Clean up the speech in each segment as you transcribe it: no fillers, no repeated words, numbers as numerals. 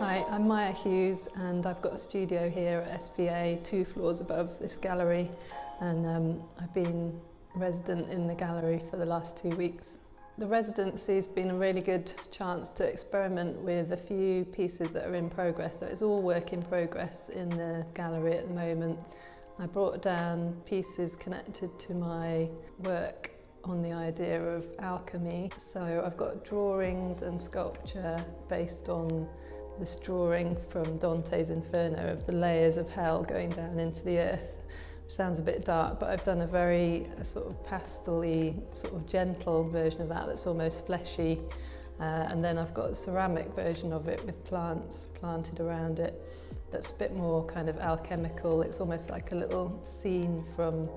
Hi, I'm Mair Hughes and I've got a studio here at SVA 2 floors above this gallery, and I've been resident in the gallery for the last 2 weeks. The residency has been a really good chance to experiment with a few pieces that are in progress, so it's all work in progress in the gallery at the moment. I brought down pieces connected to my work on the idea of alchemy, so I've got drawings and sculpture based on this drawing from Dante's Inferno of the layers of hell going down into the earth, which sounds a bit dark, but I've done a very sort of pastel-y, sort of gentle version of that that's almost fleshy, and then I've got a ceramic version of it with plants planted around it that's a bit more kind of alchemical. It's almost like a little scene from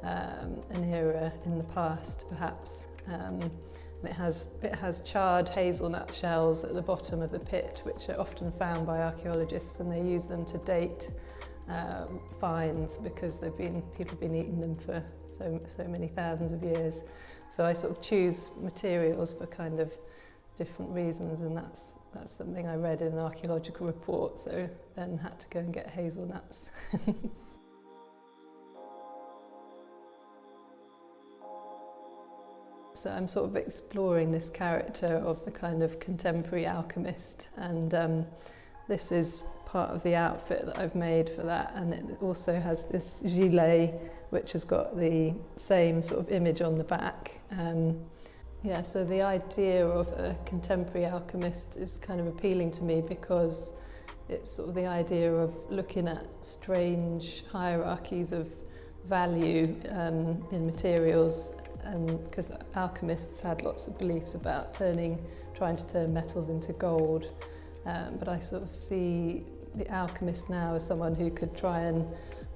an era in the past, perhaps. And it has charred hazelnut shells at the bottom of the pit, which are often found by archaeologists, and they use them to date finds because people have been eating them for so many thousands of years. So I sort of choose materials for kind of different reasons, and that's something I read in an archaeological report, so then had to go and get hazelnuts. So I'm sort of exploring this character of the kind of contemporary alchemist, and this is part of the outfit that I've made for that, and it also has this gilet which has got the same sort of image on the back. Yeah, so the idea of a contemporary alchemist is kind of appealing to me because it's sort of the idea of looking at strange hierarchies of value in materials. And because alchemists had lots of beliefs about trying to turn metals into gold, but I sort of see the alchemist now as someone who could try and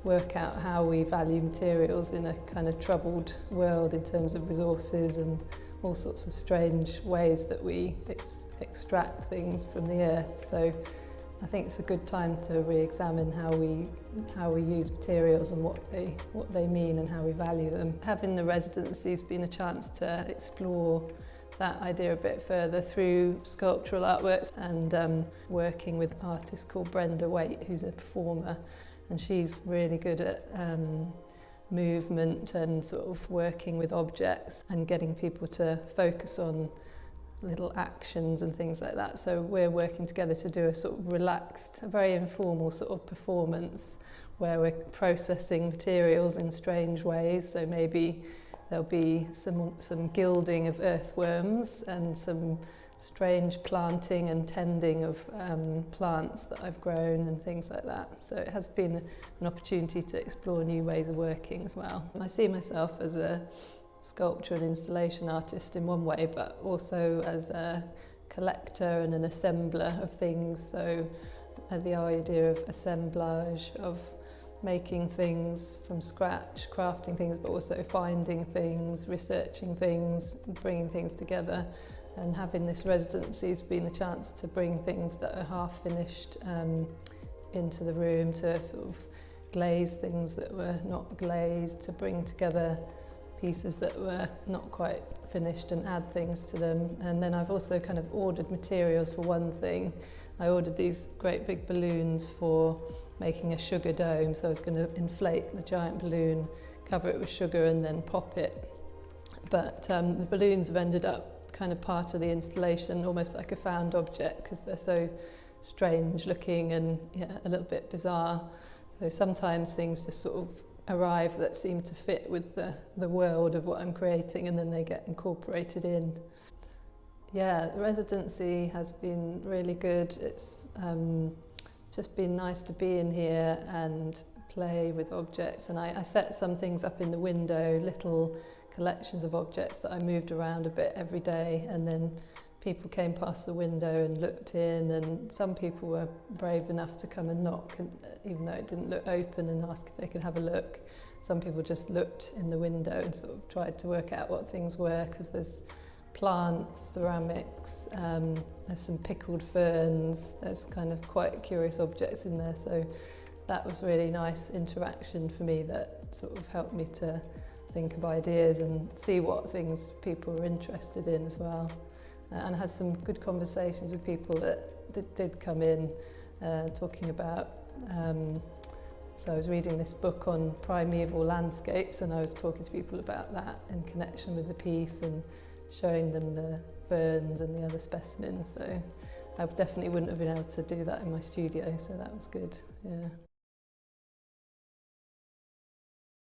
work out how we value materials in a kind of troubled world in terms of resources and all sorts of strange ways that we extract things from the earth. So I think it's a good time to re-examine how we use materials and what they mean and how we value them. Having the residency has been a chance to explore that idea a bit further through sculptural artworks and working with an artist called Brenda Waite, who's a performer, and she's really good at movement and sort of working with objects and getting people to focus on little actions and things like that. So we're working together to do a sort of relaxed, a very informal sort of performance where we're processing materials in strange ways. So maybe there'll be some gilding of earthworms and some strange planting and tending of plants that I've grown and things like that. So it has been an opportunity to explore new ways of working as well. I see myself as a sculpture and installation artist in one way, but also as a collector and an assembler of things. So the idea of assemblage, of making things from scratch, crafting things, but also finding things, researching things, bringing things together. And having this residency has been a chance to bring things that are half finished into the room, to sort of glaze things that were not glazed, to bring together pieces that were not quite finished and add things to them. And then I've also kind of ordered materials for one thing. I ordered these great big balloons for making a sugar dome, so I was going to inflate the giant balloon, cover it with sugar and then pop it. But the balloons have ended up kind of part of the installation, almost like a found object, because they're so strange looking and a little bit bizarre. So sometimes things just sort of arrive that seem to fit with the world of what I'm creating, and then they get incorporated in. Yeah, the residency has been really good. It's just been nice to be in here and play with objects, and I set some things up in the window, little collections of objects that I moved around a bit every day, and then people came past the window and looked in, and some people were brave enough to come and knock, and even though it didn't look open, and ask if they could have a look. Some people just looked in the window and sort of tried to work out what things were, because there's plants, ceramics, there's some pickled ferns, there's kind of quite curious objects in there. So that was really nice interaction for me that sort of helped me to think of ideas and see what things people were interested in as well. And I had some good conversations with people that that did come in talking about, so I was reading this book on primeval landscapes, and I was talking to people about that in connection with the piece and showing them the ferns and the other specimens. So I definitely wouldn't have been able to do that in my studio, so that was good. Yeah.